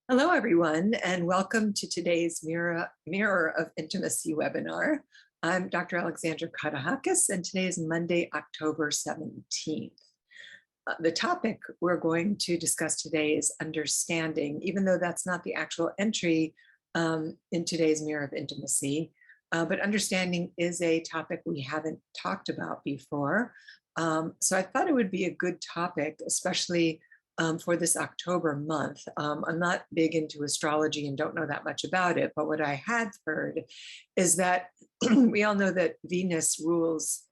Hello, everyone, and welcome to today's Mirror of Intimacy webinar. I'm Dr. Alexandra Katehakis, and today is Monday, October 17th. The topic we're going to discuss today is understanding, even though that's not the actual entry in today's Mirror of Intimacy, but understanding is a topic we haven't talked about before. So I thought it would be a good topic, especially for this October month. I'm not big into astrology and don't know that much about it, but what I had heard is that we all know that Venus rules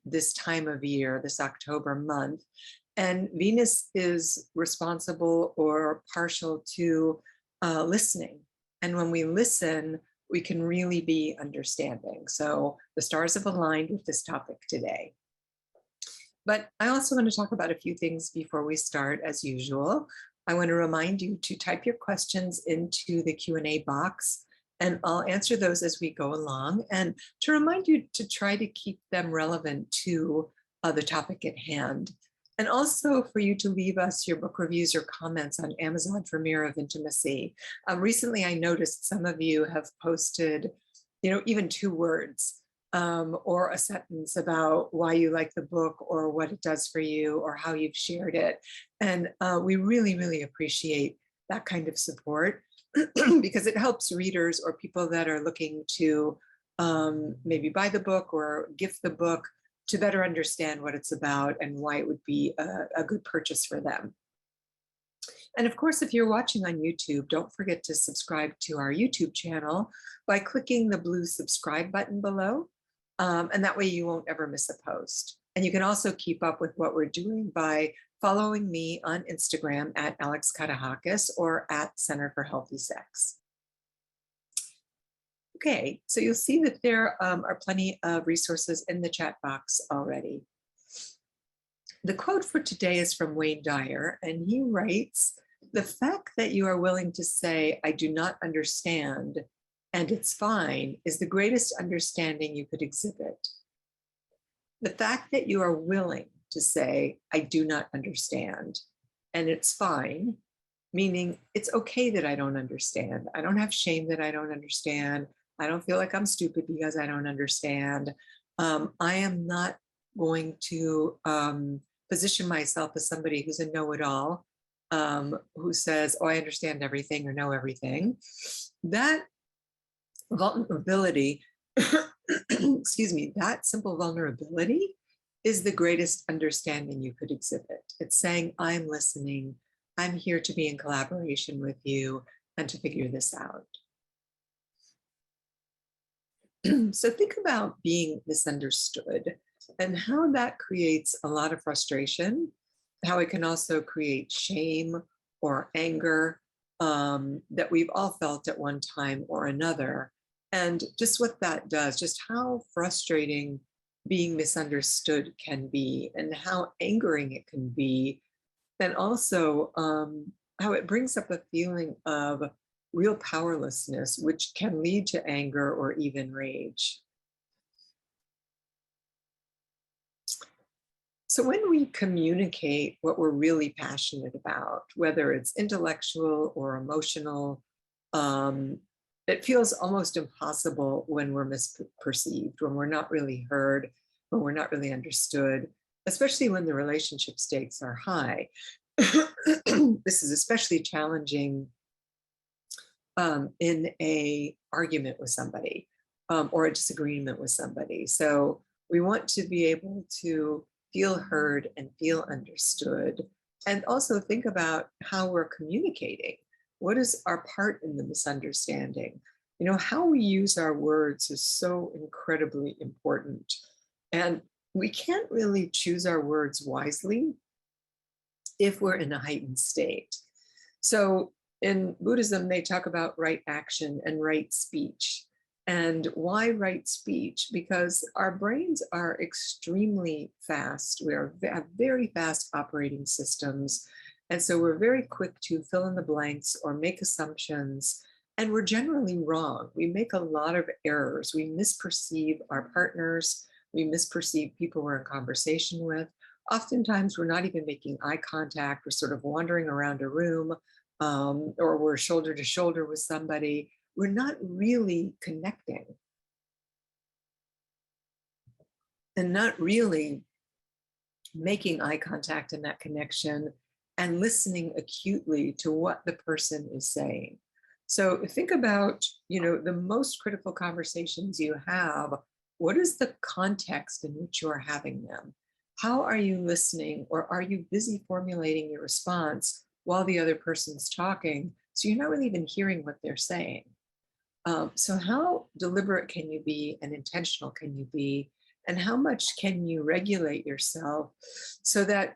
this time of year, this October month, and Venus is responsible or partial to listening. And when we listen, we can really be understanding. So the stars have aligned with this topic today. But I also want to talk about a few things before we start, as usual. I want to remind you to type your questions into the Q&A box, and I'll answer those as we go along, and to remind you to try to keep them relevant to the topic at hand. And also for you to leave us your book reviews or comments on Amazon for Mirror of Intimacy. Recently, I noticed some of you have posted, even 2 words or a sentence about why you like the book or what it does for you or how you've shared it. And we really, really appreciate that kind of support because it helps readers or people that are looking to maybe buy the book or gift the book to better understand what it's about and why it would be a good purchase for them. And of course, if you're watching on YouTube, don't forget to subscribe to our YouTube channel by clicking the blue subscribe button below. And that way you won't ever miss a post. And you can also keep up with what we're doing by following me on Instagram at Alex Katehakis or at Center for Healthy Sex. Okay, so you'll see that there are plenty of resources in the chat box already. The quote for today is from Wayne Dyer, and he writes, "The fact that you are willing to say, 'I do not understand,' and it's fine, is the greatest understanding you could exhibit." The fact that you are willing to say, "I do not understand," and it's fine, meaning it's okay that I don't understand. I don't have shame that I don't understand. I don't feel like I'm stupid because I don't understand. I am not going to position myself as somebody who's a know-it-all, who says, "Oh, I understand everything or know everything." That vulnerability, excuse me, that simple vulnerability is the greatest understanding you could exhibit. It's saying, "I'm listening, I'm here to be in collaboration with you and to figure this out." So think about being misunderstood and how that creates a lot of frustration, how it can also create shame or anger that we've all felt at one time or another. And just what that does, just how frustrating being misunderstood can be and how angering it can be. And also how it brings up a feeling of real powerlessness, which can lead to anger or even rage. So when we communicate what we're really passionate about, whether it's intellectual or emotional, it feels almost impossible when we're misperceived, when we're not really heard, when we're not really understood, especially when the relationship stakes are high. This is especially challenging in an argument with somebody or a disagreement with somebody. So we want to be able to feel heard and feel understood, and also think about how we're communicating. What is our part in the misunderstanding? How we use our words is so incredibly important. And we can't really choose our words wisely if we're in a heightened state. So in Buddhism, they talk about right action and right speech. And why right speech? Because our brains are extremely fast. We have very fast operating systems. And so we're very quick to fill in the blanks or make assumptions. And we're generally wrong. We make a lot of errors. We misperceive our partners. We misperceive people we're in conversation with. Oftentimes, we're not even making eye contact. We're sort of wandering around a room. or we're shoulder to shoulder with somebody, we're not really connecting and not really making eye contact in that connection and listening acutely to what the person is saying. So think about, the most critical conversations you have. What is the context in which you are having them? How are you listening, or are you busy formulating your response while the other person's talking? So you're not really even hearing what they're saying. So how deliberate can you be and intentional can you be? And how much can you regulate yourself so that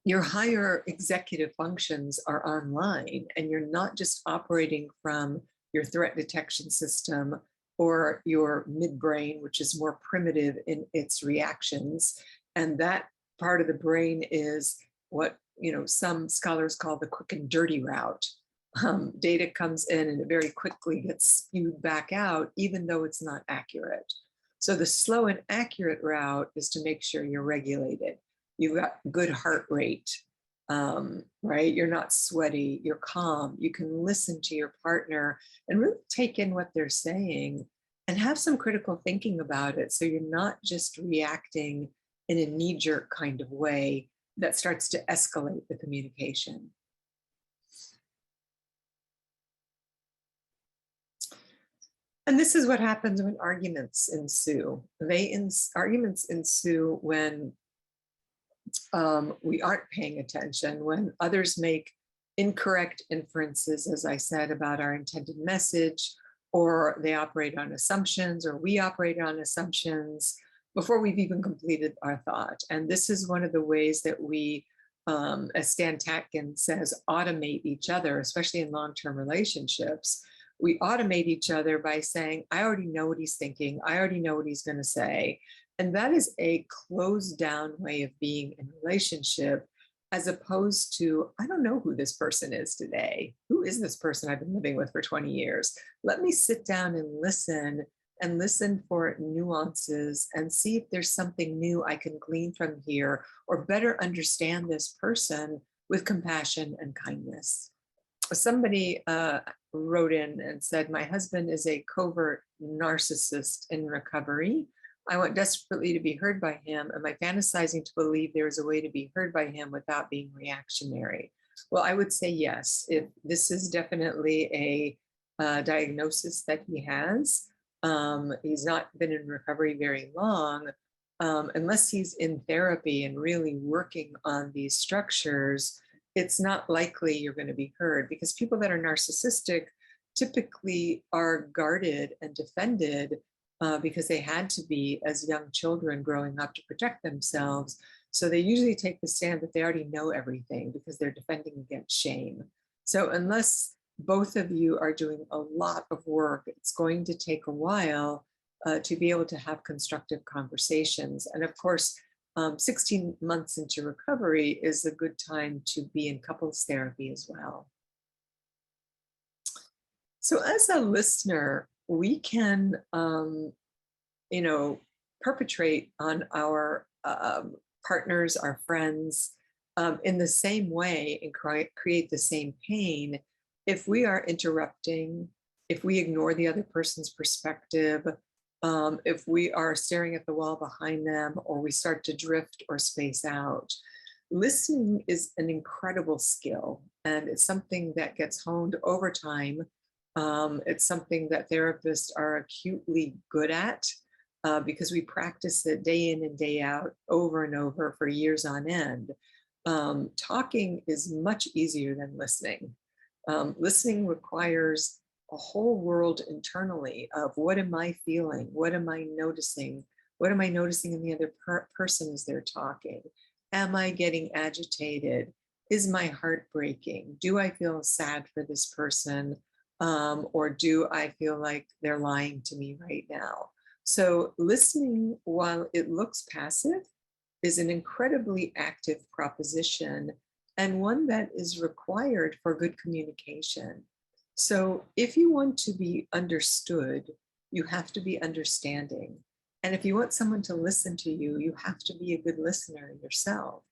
your higher executive functions are online and you're not just operating from your threat detection system or your midbrain, which is more primitive in its reactions. And that part of the brain is what some scholars call the quick and dirty route. Data comes in and it very quickly gets spewed back out, even though it's not accurate. So the slow and accurate route is to make sure you're regulated. You've got good heart rate, right? You're not sweaty, you're calm. You can listen to your partner and really take in what they're saying and have some critical thinking about it. So you're not just reacting in a knee-jerk kind of way that starts to escalate the communication. And this is what happens when arguments ensue. Arguments ensue when we aren't paying attention, when others make incorrect inferences, as I said, about our intended message, or they operate on assumptions, or we operate on assumptions before we've even completed our thought. And this is one of the ways that we, as Stan Tatkin says, automate each other, especially in long-term relationships. We automate each other by saying, I already know what he's thinking. I already know what he's going to say. And that is a closed down way of being in a relationship, as opposed to, I don't know who this person is today. Who is this person I've been living with for 20 years? Let me sit down and listen for nuances and see if there's something new I can glean from here, or better understand this person with compassion and kindness. Somebody wrote in and said, my husband is a covert narcissist in recovery. I want desperately to be heard by him. Am I fantasizing to believe there is a way to be heard by him without being reactionary? Well, I would say yes. If this is definitely a diagnosis that he has, he's not been in recovery very long. Unless he's in therapy and really working on these structures, it's not likely you're going to be heard, because people that are narcissistic typically are guarded and defended because they had to be as young children growing up to protect themselves. So they usually take the stand that they already know everything because they're defending against shame. So unless both of you are doing a lot of work, it's going to take a while to be able to have constructive conversations. And of course, 16 months into recovery is a good time to be in couples therapy as well. So as a listener, we can, perpetrate on our partners, our friends, in the same way and create the same pain if we are interrupting, if we ignore the other person's perspective, if we are staring at the wall behind them, or we start to drift or space out. Listening is an incredible skill, and it's something that gets honed over time. It's something that therapists are acutely good at because we practice it day in and day out, over and over for years on end. Talking is much easier than listening. Listening requires a whole world internally of what am I feeling? What am I noticing? What am I noticing in the other person as they're talking? Am I getting agitated? Is my heart breaking? Do I feel sad for this person? Or do I feel like they're lying to me right now? So listening, while it looks passive, is an incredibly active proposition, and one that is required for good communication. So if you want to be understood, you have to be understanding. And if you want someone to listen to you, you have to be a good listener yourself.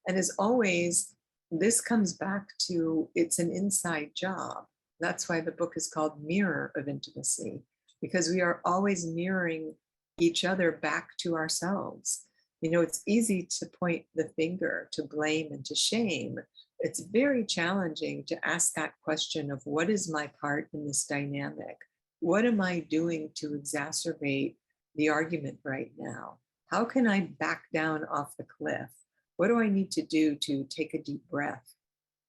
And as always, this comes back to it's an inside job. That's why the book is called Mirror of Intimacy, because we are always mirroring each other back to ourselves. You know, it's easy to point the finger, to blame and to shame. It's very challenging to ask that question of what is my part in this dynamic? What am I doing to exacerbate the argument right now? How can I back down off the cliff? What do I need to do to take a deep breath,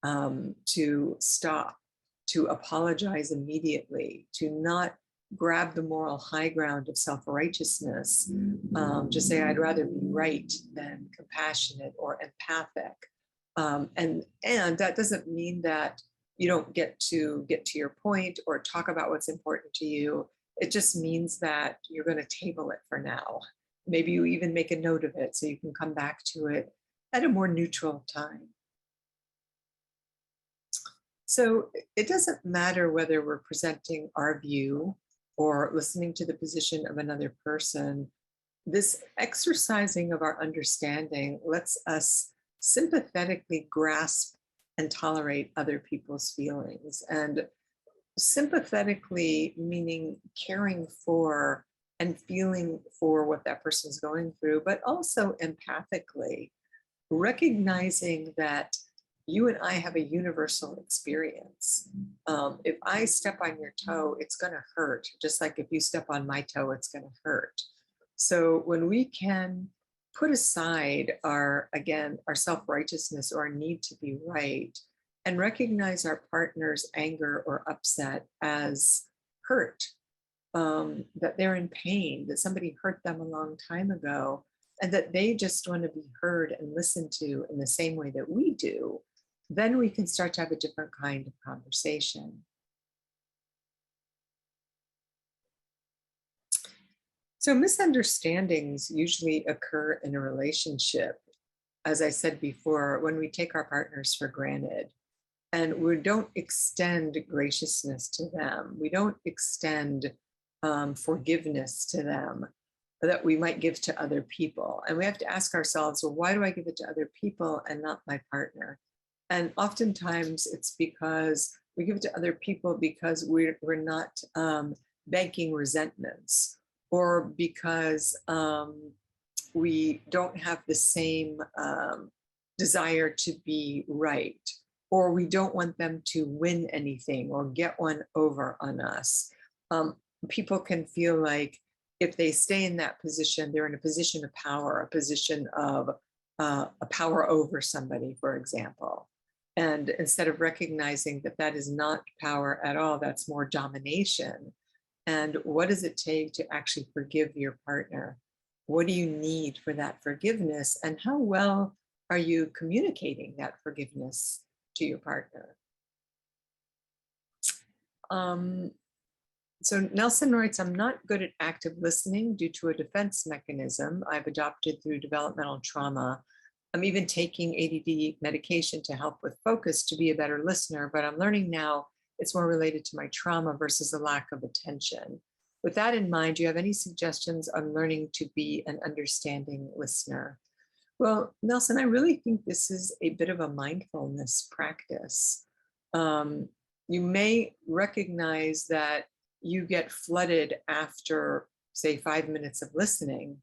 to stop, to apologize immediately, to not grab the moral high ground of self-righteousness, just say I'd rather be right than compassionate or empathic. And that doesn't mean that you don't get to your point or talk about what's important to you. It just means that you're going to table it for now. Maybe you even make a note of it so you can come back to it at a more neutral time. So it doesn't matter whether we're presenting our view or listening to the position of another person. This exercising of our understanding lets us sympathetically grasp and tolerate other people's feelings. And sympathetically meaning caring for and feeling for what that person's going through, but also empathically recognizing that you and I have a universal experience. If I step on your toe, it's going to hurt, just like if you step on my toe, it's going to hurt. So when we can put aside our self-righteousness or our need to be right and recognize our partner's anger or upset as hurt, that they're in pain, that somebody hurt them a long time ago, and that they just want to be heard and listened to in the same way that we do, then we can start to have a different kind of conversation. So misunderstandings usually occur in a relationship, as I said before, when we take our partners for granted and we don't extend graciousness to them. We don't extend forgiveness to them that we might give to other people. And we have to ask ourselves, well, why do I give it to other people and not my partner? And oftentimes it's because we give it to other people because we're not banking resentments, or because we don't have the same desire to be right, or we don't want them to win anything or get one over on us. People can feel like if they stay in that position, they're in a position of power, a position of a power over somebody, for example. And instead of recognizing that that is not power at all, that's more domination. And what does it take to actually forgive your partner? What do you need for that forgiveness? And how well are you communicating that forgiveness to your partner? So Nelson writes, I'm not good at active listening due to a defense mechanism I've adopted through developmental trauma. I'm even taking ADD medication to help with focus to be a better listener, but I'm learning now it's more related to my trauma versus a lack of attention. With that in mind, do you have any suggestions on learning to be an understanding listener? Well, Nelson, I really think this is a bit of a mindfulness practice. You may recognize that you get flooded after, say, 5 minutes of listening.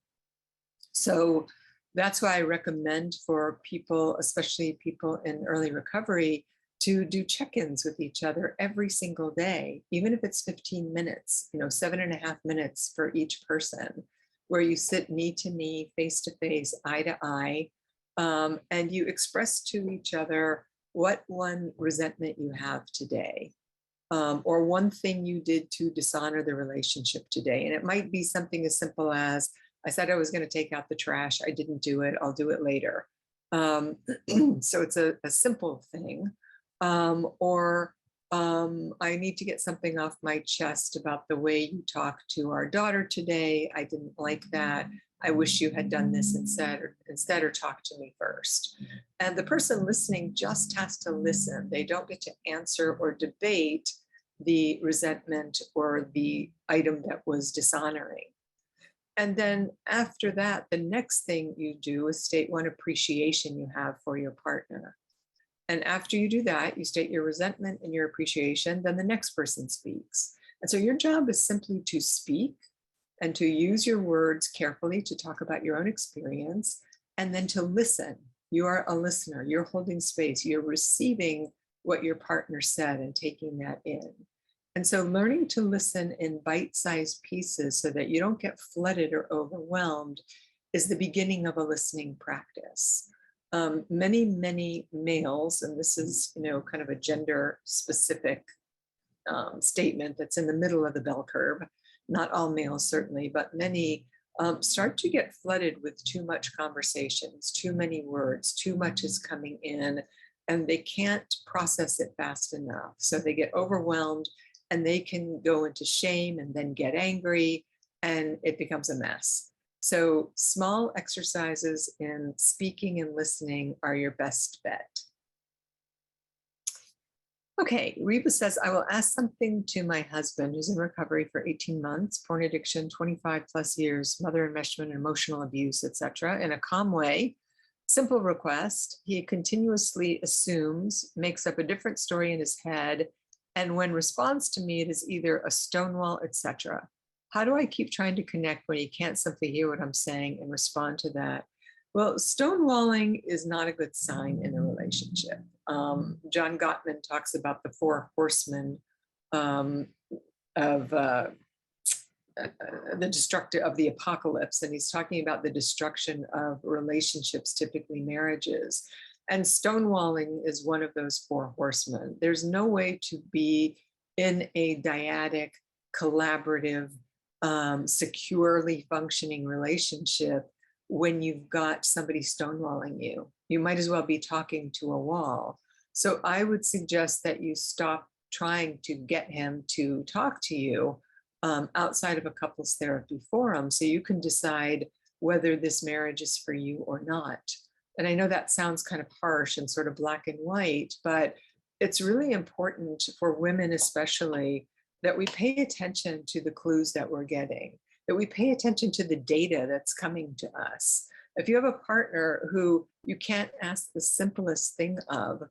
So that's why I recommend for people, especially people in early recovery, to do check-ins with each other every single day, even if it's 15 minutes, 7.5 minutes for each person, where you sit knee to knee, face to face, eye to eye, and you express to each other what one resentment you have today, or one thing you did to dishonor the relationship today. And it might be something as simple as, I said I was going to take out the trash. I didn't do it. I'll do it later. So it's a simple thing. Or I need to get something off my chest about the way you talked to our daughter today. I didn't like that. I wish you had done this instead or talk to me first. And the person listening just has to listen. They don't get to answer or debate the resentment or the item that was dishonoring. And then after that, the next thing you do is state one appreciation you have for your partner. And after you do that, you state your resentment and your appreciation, then the next person speaks. And so your job is simply to speak and to use your words carefully to talk about your own experience, and then to listen. You are a listener, you're holding space, you're receiving what your partner said and taking that in. And so learning to listen in bite-sized pieces so that you don't get flooded or overwhelmed is the beginning of a listening practice. Many males, and this is, kind of a gender specific statement that's in the middle of the bell curve, not all males certainly, but many start to get flooded with too much conversations, too many words, too much is coming in, and they can't process it fast enough. So they get overwhelmed and they can go into shame and then get angry, and it becomes a mess. So small exercises in speaking and listening are your best bet. Okay, Reba says, I will ask something to my husband who's in recovery for 18 months, porn addiction, 25 plus years, mother enmeshment, emotional abuse, etc., in a calm way. Simple request. He continuously assumes, makes up a different story in his head, and when responds to me, it is either a stonewall, etc. How do I keep trying to connect when he can't simply hear what I'm saying and respond to that? Well, stonewalling is not a good sign in a relationship. John Gottman talks about the four horsemen of the destructive of the apocalypse, and he's talking about the destruction of relationships, typically marriages. And stonewalling is one of those four horsemen. There's no way to be in a dyadic, collaborative, securely functioning relationship when you've got somebody stonewalling you. You might as well be talking to a wall. So I would suggest that you stop trying to get him to talk to you outside of a couples therapy forum, so you can decide whether this marriage is for you or not. And I know that sounds kind of harsh and sort of black and white, but it's really important for women especially that we pay attention to the clues that we're getting, that we pay attention to the data that's coming to us. If you have a partner who you can't ask the simplest thing of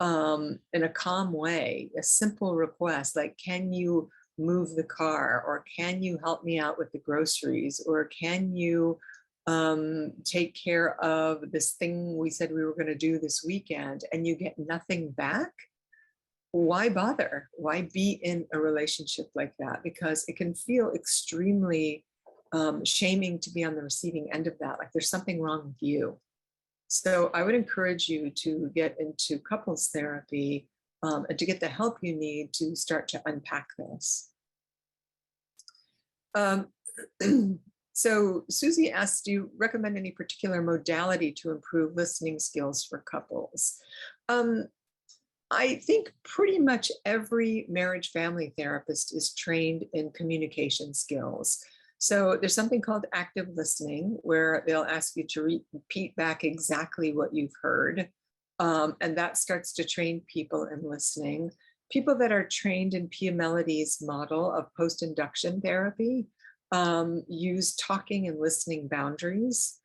in a calm way, a simple request like, can you move the car, or can you help me out with the groceries, or can you take care of this thing we said we were going to do this weekend, and you get nothing back, why bother? Why be in a relationship like that? Because it can feel extremely shaming to be on the receiving end of that, like there's something wrong with you. So I would encourage you to get into couples therapy and to get the help you need to start to unpack this. So Susie asks, do you recommend any particular modality to improve listening skills for couples? I think pretty much every marriage family therapist is trained in communication skills. So there's something called active listening, where they'll ask you to repeat back exactly what you've heard. And that starts to train people in listening. People that are trained in Pia Melody's model of post-induction therapy use talking and listening boundaries.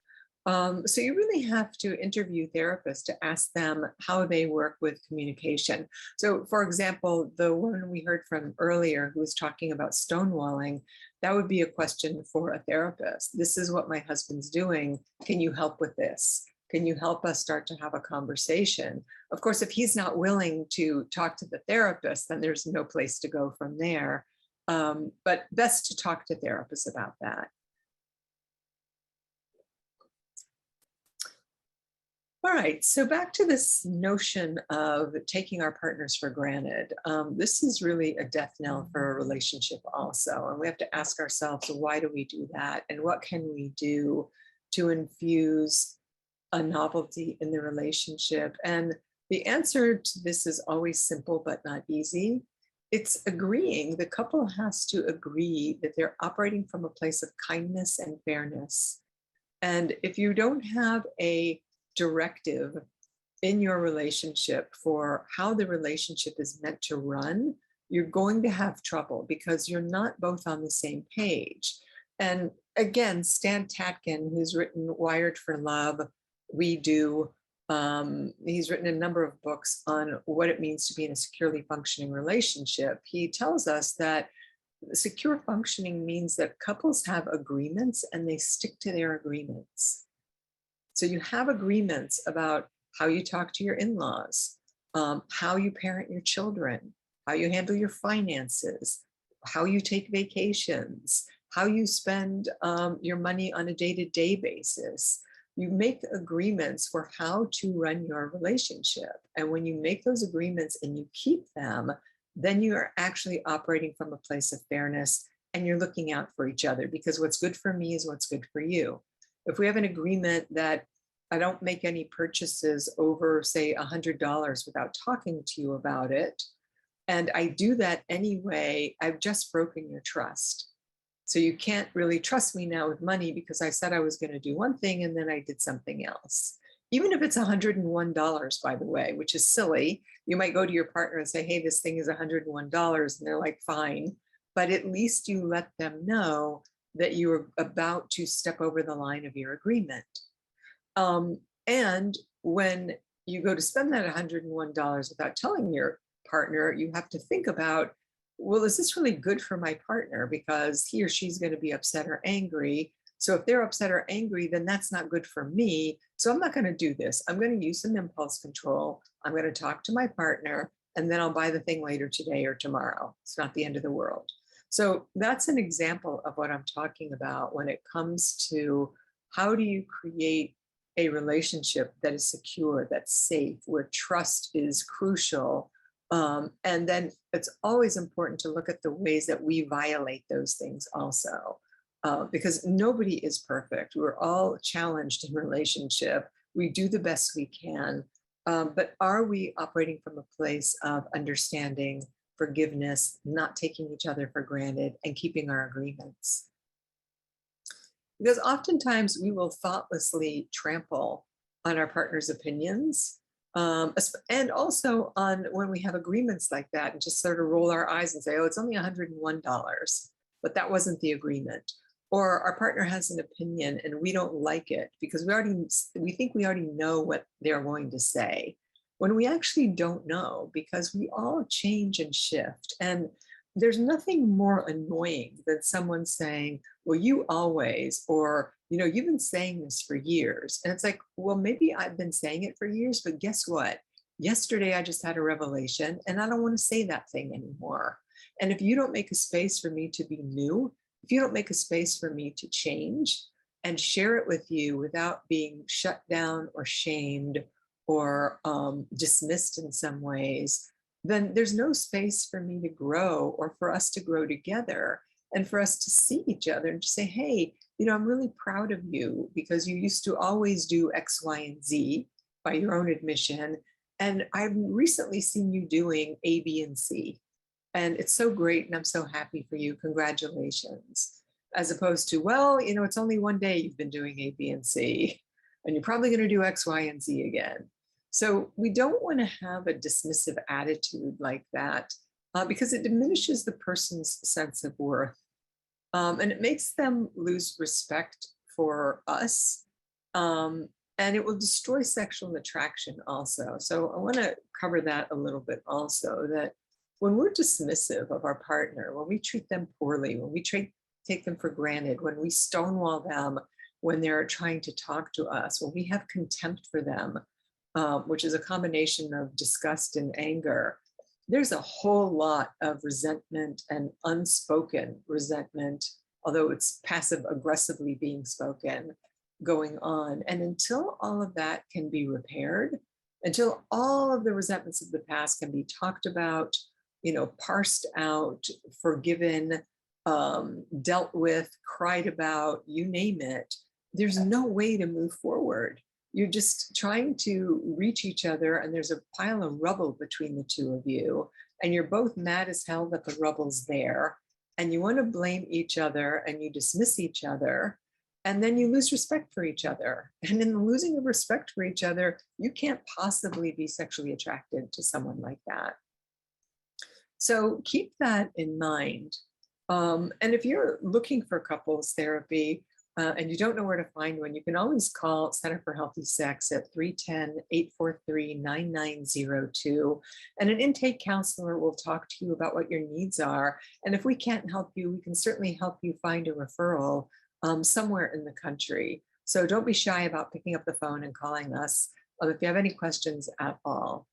So you really have to interview therapists to ask them how they work with communication. So for example, the woman we heard from earlier who was talking about stonewalling, that would be a question for a therapist. This is what my husband's doing. Can you help with this? Can you help us start to have a conversation? Of course, if he's not willing to talk to the therapist, then there's no place to go from there. But best to talk to therapists about that. All right, so back to this notion of taking our partners for granted. This is really a death knell for a relationship also. And we have to ask ourselves, why do we do that? And what can we do to infuse a novelty in the relationship? And the answer to this is always simple, but not easy. It's agreeing. The couple has to agree that they're operating from a place of kindness and fairness. And if you don't have a directive in your relationship for how the relationship is meant to run, you're going to have trouble because you're not both on the same page. And again, Stan Tatkin, who's written Wired for Love, We Do, He's written a number of books on what it means to be in a securely functioning relationship. He tells us that secure functioning means that couples have agreements and they stick to their agreements. So you have agreements about how you talk to your in-laws, how you parent your children, how you handle your finances, how you take vacations, how you spend your money on a day-to-day basis. You make agreements for how to run your relationship. And when you make those agreements and you keep them, then you are actually operating from a place of fairness and you're looking out for each other, because what's good for me is what's good for you. If we have an agreement that I don't make any purchases over, say, $100 without talking to you about it, and I do that anyway, I've just broken your trust. So you can't really trust me now with money because I said I was going to do one thing and then I did something else. Even if it's $101, by the way, which is silly, you might go to your partner and say, hey, this thing is $101. And they're like, fine. But at least you let them know that you're about to step over the line of your agreement. And when you go to spend that $101 without telling your partner, you have to think about, well, is this really good for my partner? Because he or she's going to be upset or angry. So if they're upset or angry, then that's not good for me. So I'm not going to do this. I'm going to use some impulse control. I'm going to talk to my partner, and then I'll buy the thing later today or tomorrow. It's not the end of the world. So that's an example of what I'm talking about when it comes to how do you create a relationship that is secure, that's safe, where trust is crucial. And then it's always important to look at the ways that we violate those things also, because nobody is perfect. We're all challenged in relationship. We do the best we can, but are we operating from a place of understanding, forgiveness, not taking each other for granted, and keeping our agreements? Because oftentimes we will thoughtlessly trample on our partner's opinions, and also on when we have agreements like that and just sort of roll our eyes and say, oh, it's only $101, but that wasn't the agreement. Or our partner has an opinion and we don't like it because we think we already know what they're going to say, when we actually don't know, because we all change and shift. And there's nothing more annoying than someone saying, well, you always, or, you've been saying this for years. And it's like, well, maybe I've been saying it for years, but guess what? Yesterday, I just had a revelation and I don't want to say that thing anymore. And if you don't make a space for me to be new, if you don't make a space for me to change and share it with you without being shut down or shamed or dismissed in some ways, then there's no space for me to grow or for us to grow together and for us to see each other and to say, hey, I'm really proud of you because you used to always do X, Y, and Z by your own admission. And I've recently seen you doing A, B, and C. And it's so great. And I'm so happy for you. Congratulations. As opposed to, well, it's only one day you've been doing A, B, and C, and you're probably going to do X, Y, and Z again. So we don't want to have a dismissive attitude like that because it diminishes the person's sense of worth. And it makes them lose respect for us. And it will destroy sexual attraction also. So I want to cover that a little bit also, that when we're dismissive of our partner, when we treat them poorly, when we take them for granted, when we stonewall them, when they're trying to talk to us, when we have contempt for them, which is a combination of disgust and anger, there's a whole lot of resentment and unspoken resentment, although it's passive aggressively being spoken, going on. And until all of that can be repaired, until all of the resentments of the past can be talked about, parsed out, forgiven, dealt with, cried about, you name it, there's no way to move forward. You're just trying to reach each other and there's a pile of rubble between the two of you. And you're both mad as hell that the rubble's there. And you want to blame each other and you dismiss each other. And then you lose respect for each other. And in the losing of respect for each other, you can't possibly be sexually attracted to someone like that. So keep that in mind. And if you're looking for couples therapy, and you don't know where to find one, you can always call Center for Healthy Sex at 310-843-9902. And an intake counselor will talk to you about what your needs are. And if we can't help you, we can certainly help you find a referral somewhere in the country. So don't be shy about picking up the phone and calling us if you have any questions at all.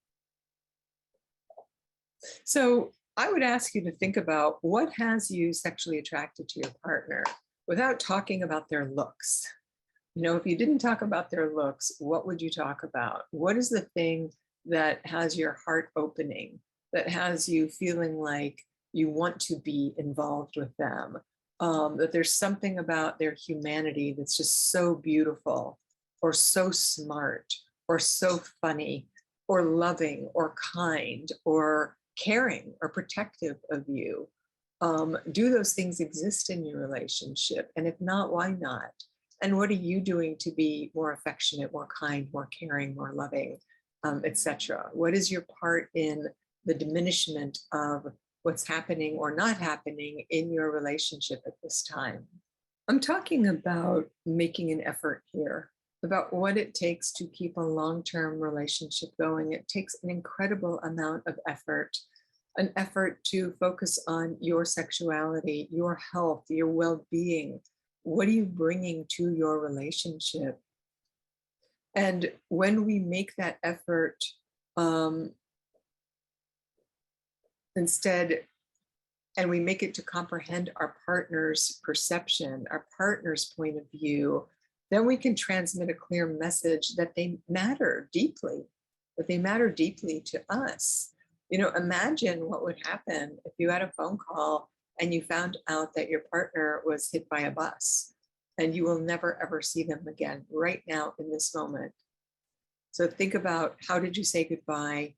So I would ask you to think about what has you sexually attracted to your partner without talking about their looks. If you didn't talk about their looks, what would you talk about? What is the thing that has your heart opening, that has you feeling like you want to be involved with them? That there's something about their humanity that's just so beautiful, or so smart, or so funny, or loving, or kind, or caring, or protective of you. Do those things exist in your relationship? And if not, why not? And what are you doing to be more affectionate, more kind, more caring, more loving, etc.? What is your part in the diminishment of what's happening or not happening in your relationship at this time? I'm talking about making an effort here, about what it takes to keep a long-term relationship going. It takes an incredible amount of effort, an effort to focus on your sexuality, your health, your well-being. What are you bringing to your relationship? And when we make that effort, instead, and we make it to comprehend our partner's perception, our partner's point of view, then we can transmit a clear message that they matter deeply, to us. Imagine what would happen if you had a phone call and you found out that your partner was hit by a bus and you will never, ever see them again right now in this moment. So think about, how did you say goodbye?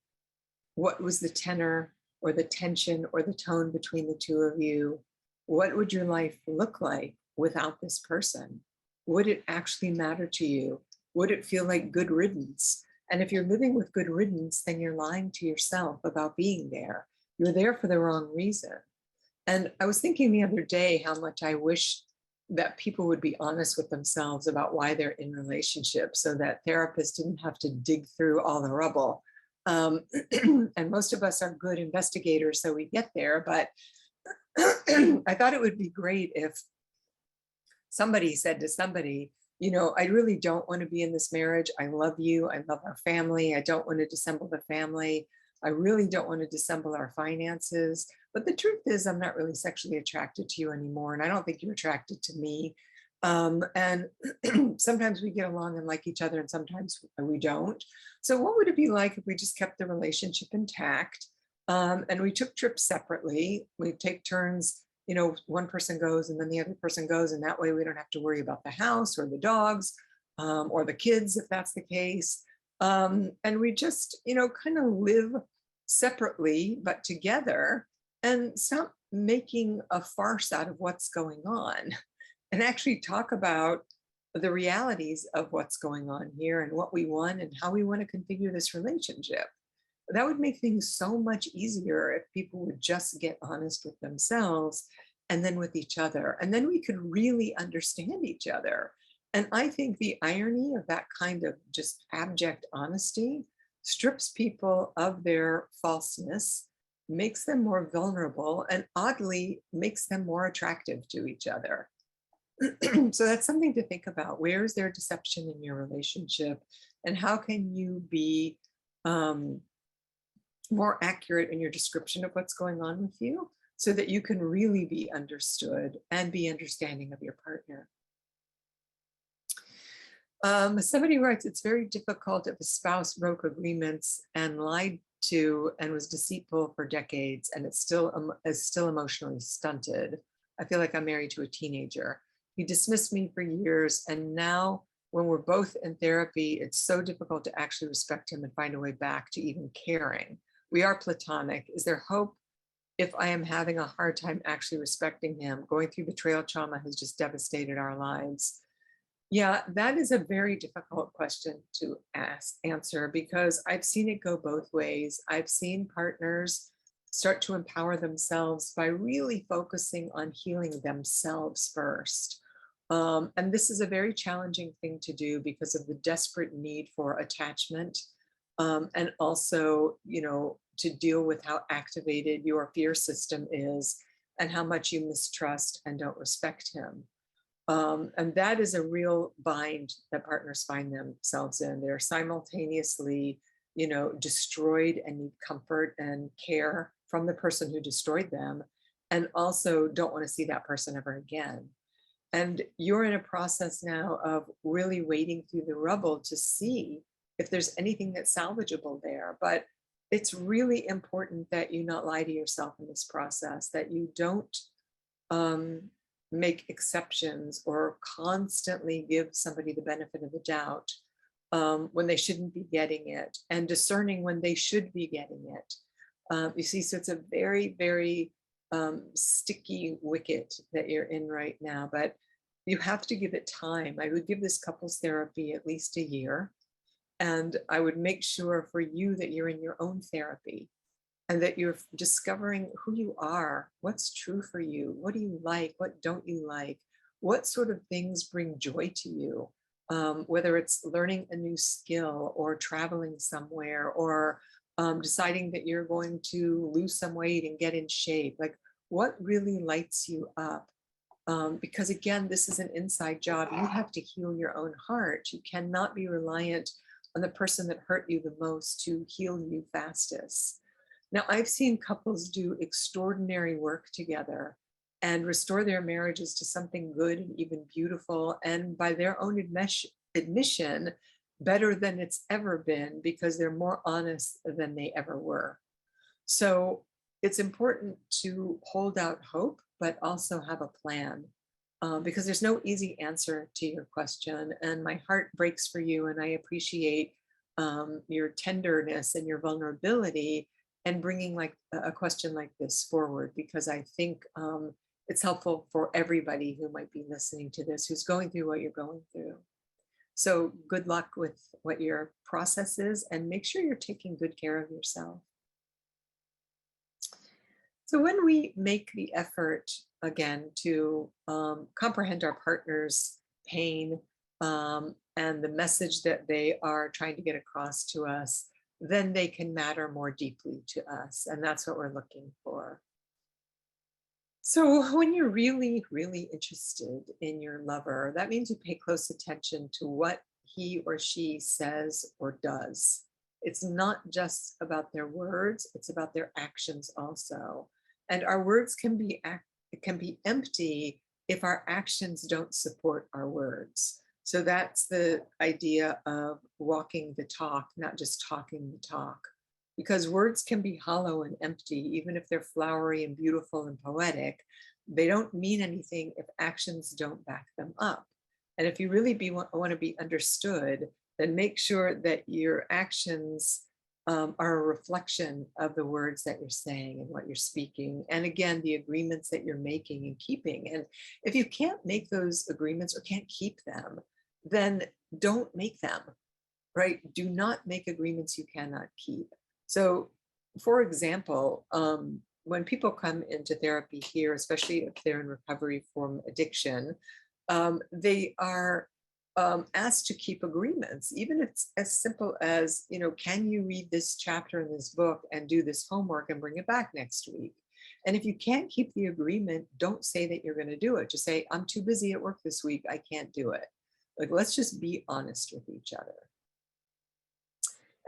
What was the tenor or the tension or the tone between the two of you? What would your life look like without this person? Would it actually matter to you? Would it feel like good riddance? And if you're living with good riddance, then you're lying to yourself about being there. You're there for the wrong reason. And I was thinking the other day how much I wish that people would be honest with themselves about why they're in relationships, so that therapists didn't have to dig through all the rubble. And most of us are good investigators, so we get there. But I thought it would be great if somebody said to somebody, I really don't want to be in this marriage. I love you. I love our family. I don't want to dissemble the family. I really don't want to dissemble our finances. But the truth is, I'm not really sexually attracted to you anymore. And I don't think you're attracted to me. And sometimes we get along and like each other, and sometimes we don't. So what would it be like if we just kept the relationship intact, and we took trips separately? We take turns, one person goes and then the other person goes, and that way we don't have to worry about the house or the dogs, or the kids, if that's the case. And we just, kind of live separately but together, and stop making a farce out of what's going on, and actually talk about the realities of what's going on here and what we want and how we want to configure this relationship. That would make things so much easier if people would just get honest with themselves and then with each other. And then we could really understand each other. And I think the irony of that kind of just abject honesty strips people of their falseness, makes them more vulnerable, and oddly makes them more attractive to each other. So that's something to think about. Where is there deception in your relationship? And how can you be more accurate in your description of what's going on with you, so that you can really be understood and be understanding of your partner? Somebody writes, it's very difficult if a spouse broke agreements and lied to and was deceitful for decades, and it's still emotionally stunted. I feel like I'm married to a teenager. He dismissed me for years, and now when we're both in therapy, it's so difficult to actually respect him and find a way back to even caring. We are platonic. Is there hope if I am having a hard time actually respecting him? Going through betrayal trauma has just devastated our lives. Yeah, that is a very difficult question to answer, because I've seen it go both ways. I've seen partners start to empower themselves by really focusing on healing themselves first. And this is a very challenging thing to do because of the desperate need for attachment, and also, to deal with how activated your fear system is and how much you mistrust and don't respect him. And that is a real bind that partners find themselves in. They're simultaneously, destroyed and need comfort and care from the person who destroyed them, and also don't want to see that person ever again. And you're in a process now of really wading through the rubble to see if there's anything that's salvageable there. But it's really important that you not lie to yourself in this process, that you don't make exceptions or constantly give somebody the benefit of the doubt when they shouldn't be getting it, and discerning when they should be getting it. You see, so it's a very, very sticky wicket that you're in right now, but you have to give it time. I would give this couples therapy at least a year, and I would make sure for you that you're in your own therapy and that you're discovering who you are, what's true for you, what do you like, what don't you like, what sort of things bring joy to you, whether it's learning a new skill or traveling somewhere, or deciding that you're going to lose some weight and get in shape. Like, what really lights you up? Because again, this is an inside job. You have to heal your own heart. You cannot be reliant on the person that hurt you the most to heal you fastest. Now, I've seen couples do extraordinary work together and restore their marriages to something good and even beautiful, and by their own admission, better than it's ever been, because they're more honest than they ever were. So it's important to hold out hope, but also have a plan, because there's no easy answer to your question. And my heart breaks for you, and I appreciate your tenderness and your vulnerability and bringing like a question like this forward, because I think it's helpful for everybody who might be listening to this, who's going through what you're going through. So good luck with what your process is, and make sure you're taking good care of yourself. So when we make the effort, again, to comprehend our partner's pain and the message that they are trying to get across to us, then they can matter more deeply to us. And that's what we're looking for. So when you're really, really interested in your lover, that means you pay close attention to what he or she says or does. It's not just about their words, it's about their actions also. And our words can be empty if our actions don't support our words. So that's the idea of walking the talk, not just talking the talk. Because words can be hollow and empty, even if they're flowery and beautiful and poetic. They don't mean anything if actions don't back them up. And if you really want to be understood, then make sure that your actions are a reflection of the words that you're saying and what you're speaking. And again, the agreements that you're making and keeping. And if you can't make those agreements or can't keep them, then don't make them, right? Do not make agreements you cannot keep. So, for example, when people come into therapy here, especially if they're in recovery from addiction, they are asked to keep agreements, even if it's as simple as, can you read this chapter in this book and do this homework and bring it back next week? And if you can't keep the agreement, don't say that you're going to do it. Just say, I'm too busy at work this week, I can't do it. Like, let's just be honest with each other.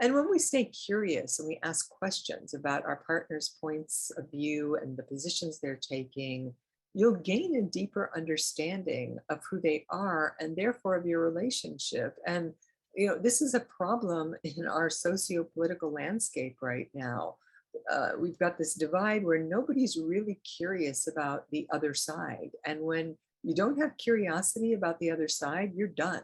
And when we stay curious and we ask questions about our partner's points of view and the positions they're taking, you'll gain a deeper understanding of who they are and therefore of your relationship. And, this is a problem in our socio-political landscape right now. We've got this divide where nobody's really curious about the other side. And when you don't have curiosity about the other side, you're done.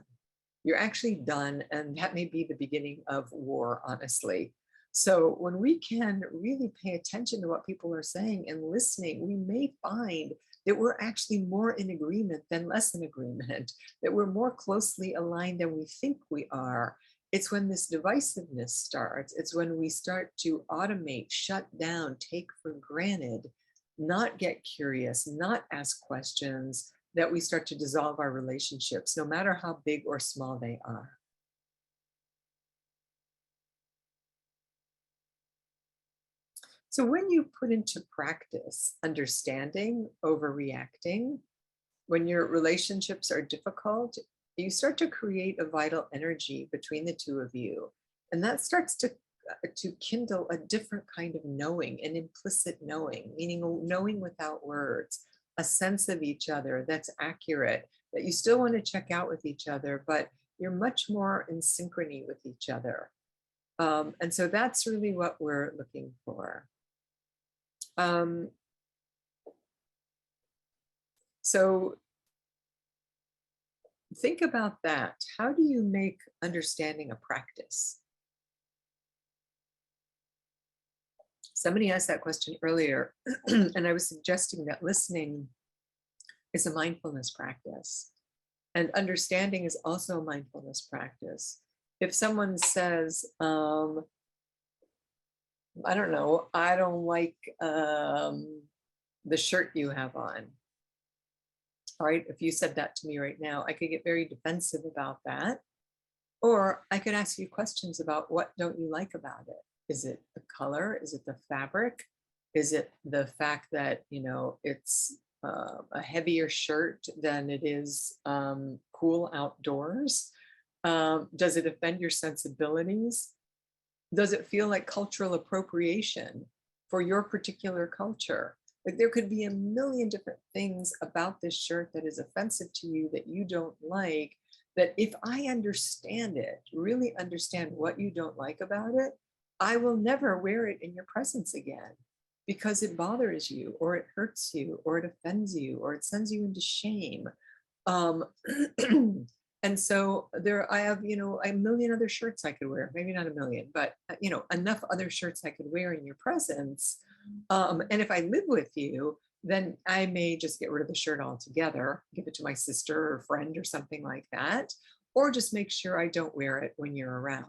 You're actually done. And that may be the beginning of war, honestly. So when we can really pay attention to what people are saying and listening, we may find that we're actually more in agreement than less in agreement, that we're more closely aligned than we think we are. It's when this divisiveness starts. It's when we start to automate, shut down, take for granted, not get curious, not ask questions, that we start to dissolve our relationships, no matter how big or small they are. So when you put into practice understanding over reacting, when your relationships are difficult, you start to create a vital energy between the two of you. And that starts to kindle a different kind of knowing, an implicit knowing, meaning knowing without words, a sense of each other that's accurate, that you still want to check out with each other, but you're much more in synchrony with each other. And so that's really what we're looking for. So think about that. How do you make understanding a practice? Somebody asked that question earlier, and I was suggesting that listening is a mindfulness practice, and understanding is also a mindfulness practice. If someone says, I don't know, I don't like the shirt you have on. All right, if you said that to me right now, I could get very defensive about that. Or I could ask you questions about what don't you like about it? Is it the color? Is it the fabric? Is it the fact that, it's a heavier shirt than it is cool outdoors? Does it offend your sensibilities? Does it feel like cultural appropriation for your particular culture? Like there could be a million different things about this shirt that is offensive to you that you don't like, that if I understand it, really understand what you don't like about it, I will never wear it in your presence again because it bothers you, or it hurts you, or it offends you, or it sends you into shame. And so I have, a million other shirts I could wear, maybe not a million, but, enough other shirts I could wear in your presence. And if I live with you, then I may just get rid of the shirt altogether, give it to my sister or friend or something like that, or just make sure I don't wear it when you're around.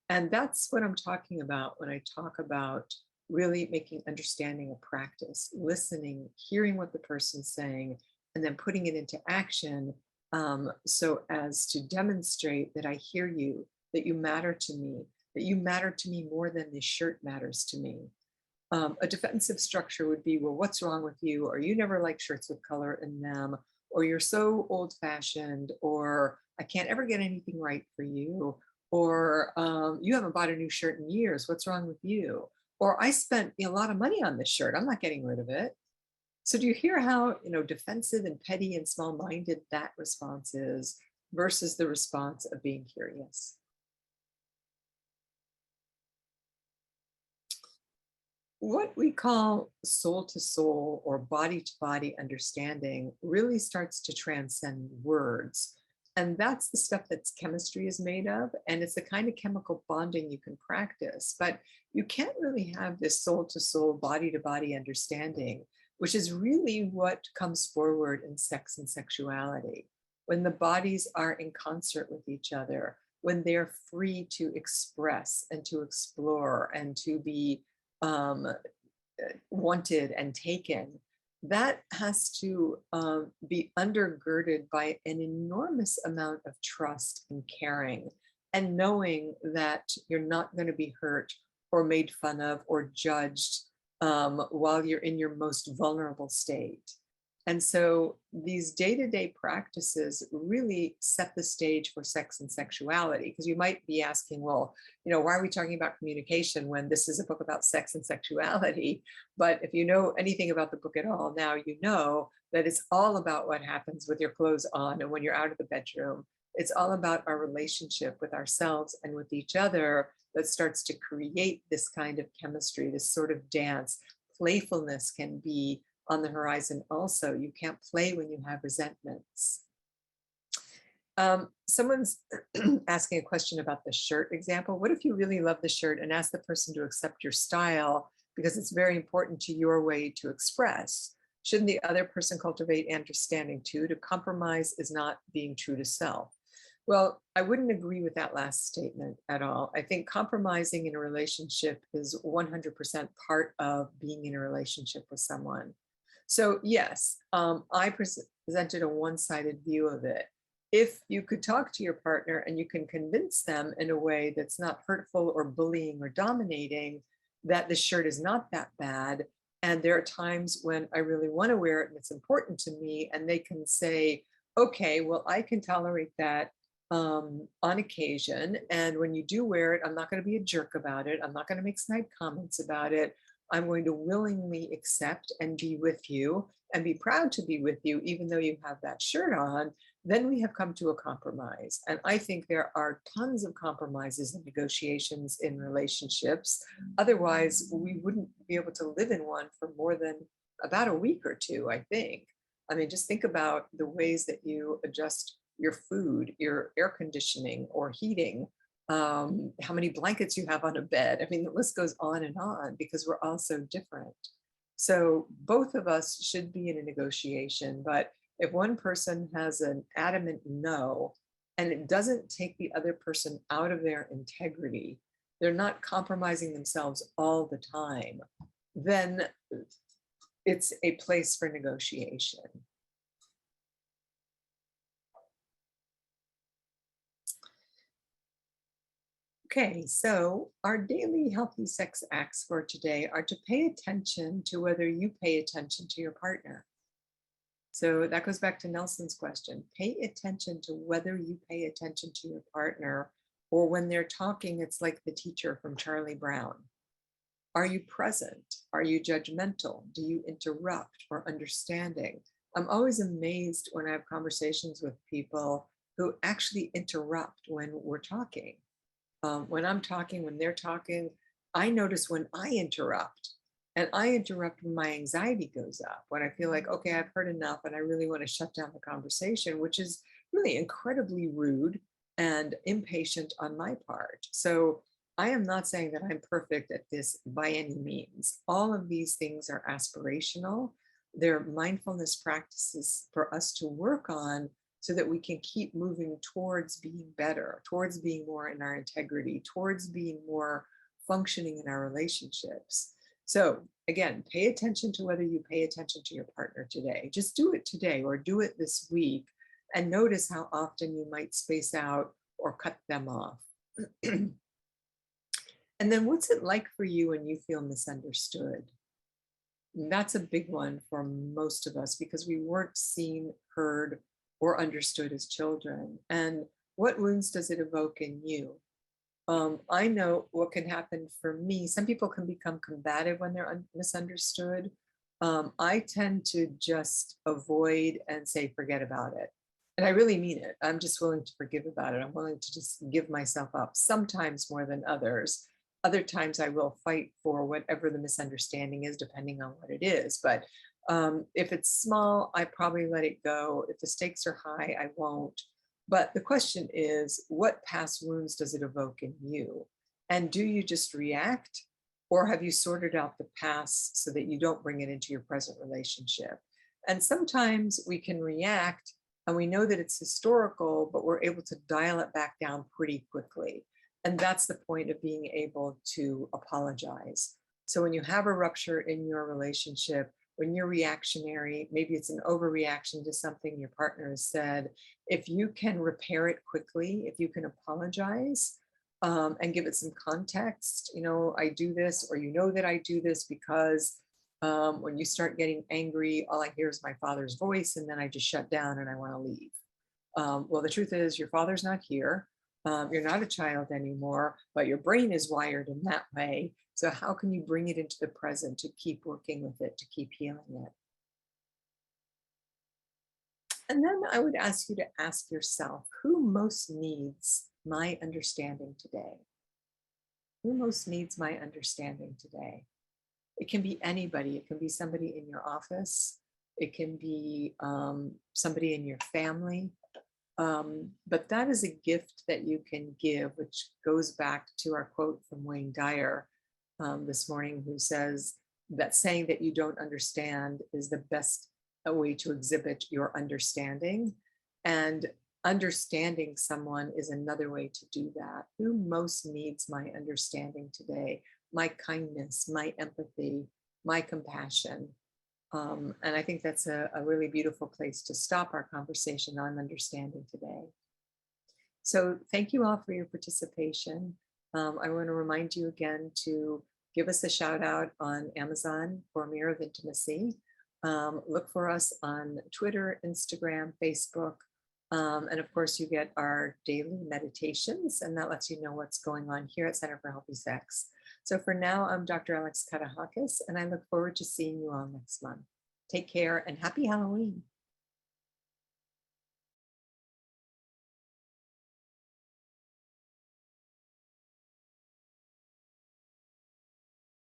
And that's what I'm talking about when I talk about really making understanding a practice, listening, hearing what the person's saying, and then putting it into action, so as to demonstrate that I hear you, that you matter to me, that you matter to me more than this shirt matters to me. A defensive structure would be, well, what's wrong with you? Or you never like shirts with color in them, or you're so old fashioned, or I can't ever get anything right for you, or you haven't bought a new shirt in years. What's wrong with you? Or I spent a lot of money on this shirt. I'm not getting rid of it. So do you hear how, defensive and petty and small-minded that response is versus the response of being curious? What we call soul to soul or body to body understanding really starts to transcend words. And that's the stuff that chemistry is made of. And it's the kind of chemical bonding you can practice. But you can't really have this soul to soul, body to body understanding, which is really what comes forward in sex and sexuality. When the bodies are in concert with each other, when they're free to express and to explore and to be wanted and taken, that has to be undergirded by an enormous amount of trust and caring, and knowing that you're not going to be hurt or made fun of or judged while you're in your most vulnerable state. And so these day-to-day practices really set the stage for sex and sexuality, because you might be asking, well, why are we talking about communication when this is a book about sex and sexuality? But if you know anything about the book at all, now you know that it's all about what happens with your clothes on and when you're out of the bedroom. It's all about our relationship with ourselves and with each other that starts to create this kind of chemistry, this sort of dance. Playfulness can be on the horizon also. You can't play when you have resentments. Someone's asking a question about the shirt example. What if you really love the shirt and ask the person to accept your style because it's very important to your way to express? Shouldn't the other person cultivate understanding too? To compromise is not being true to self. Well, I wouldn't agree with that last statement at all. I think compromising in a relationship is 100% part of being in a relationship with someone. So yes, I presented a one-sided view of it. If you could talk to your partner and you can convince them in a way that's not hurtful or bullying or dominating, that the shirt is not that bad, and there are times when I really want to wear it and it's important to me, and they can say, okay, well, I can tolerate that on occasion. And when you do wear it, I'm not going to be a jerk about it. I'm not going to make snide comments about it. I'm going to willingly accept and be with you and be proud to be with you, even though you have that shirt on. Then we have come to a compromise. And I think there are tons of compromises and negotiations in relationships. Otherwise, we wouldn't be able to live in one for more than about a week or two, I think. I mean, just think about the ways that you adjust your food, your air conditioning or heating, how many blankets you have on a bed. I mean, the list goes on because we're all so different. So both of us should be in a negotiation, but if one person has an adamant no, and it doesn't take the other person out of their integrity, they're not compromising themselves all the time, then it's a place for negotiation. Okay, so our daily healthy sex acts for today are to pay attention to whether you pay attention to your partner. So that goes back to Nelson's question. Pay attention to whether you pay attention to your partner, or when they're talking, it's like the teacher from Charlie Brown. Are you present? Are you judgmental? Do you interrupt or understanding? I'm always amazed when I have conversations with people who actually interrupt when we're talking. When I'm talking, when they're talking, I notice when I interrupt. And I interrupt when my anxiety goes up, when I feel like, okay, I've heard enough and I really want to shut down the conversation, which is really incredibly rude and impatient on my part. So I am not saying that I'm perfect at this by any means. All of these things are aspirational. They're mindfulness practices for us to work on so that we can keep moving towards being better, towards being more in our integrity, towards being more functioning in our relationships. So again, pay attention to whether you pay attention to your partner today. Just do it today or do it this week, and notice how often you might space out or cut them off. And then what's it like for you when you feel misunderstood? And that's a big one for most of us because we weren't seen, heard, or understood as children. And what wounds does it evoke in you? I know what can happen for me. Some people can become combative when they're misunderstood. I tend to just avoid and say, forget about it. And I really mean it. I'm just willing to forgive about it. I'm willing to just give myself up, sometimes more than others. Other times I will fight for whatever the misunderstanding is, depending on what it is. But if it's small, I probably let it go. If the stakes are high, I won't. But the question is, what past wounds does it evoke in you? And do you just react, or have you sorted out the past so that you don't bring it into your present relationship? And sometimes we can react and we know that it's historical, but we're able to dial it back down pretty quickly. And that's the point of being able to apologize. So when you have a rupture in your relationship, when you're reactionary, maybe it's an overreaction to something your partner has said, if you can repair it quickly, if you can apologize and give it some context, I do this, or that I do this because when you start getting angry, all I hear is my father's voice, and then I just shut down and I want to leave. Well, the truth is your father's not here. You're not a child anymore, but your brain is wired in that way. So how can you bring it into the present to keep working with it, to keep healing it? And then I would ask you to ask yourself, who most needs my understanding today? Who most needs my understanding today? It can be anybody. It can be somebody in your office. It can be somebody in your family. But that is a gift that you can give, which goes back to our quote from Wayne Dyer this morning, who says that saying that you don't understand is the best way to exhibit your understanding. And understanding someone is another way to do that. Who most needs my understanding today? My kindness, my empathy, my compassion. And I think that's a really beautiful place to stop our conversation on understanding today. So thank you all for your participation. I want to remind you again to give us a shout out on Amazon for Mirror of Intimacy. Look for us on Twitter, Instagram, Facebook. And of course, you get our daily meditations, and that lets you know what's going on here at Center for Healthy Sex. So for now, I'm Dr. Katehakis, and I look forward to seeing you all next month. Take care and happy Halloween.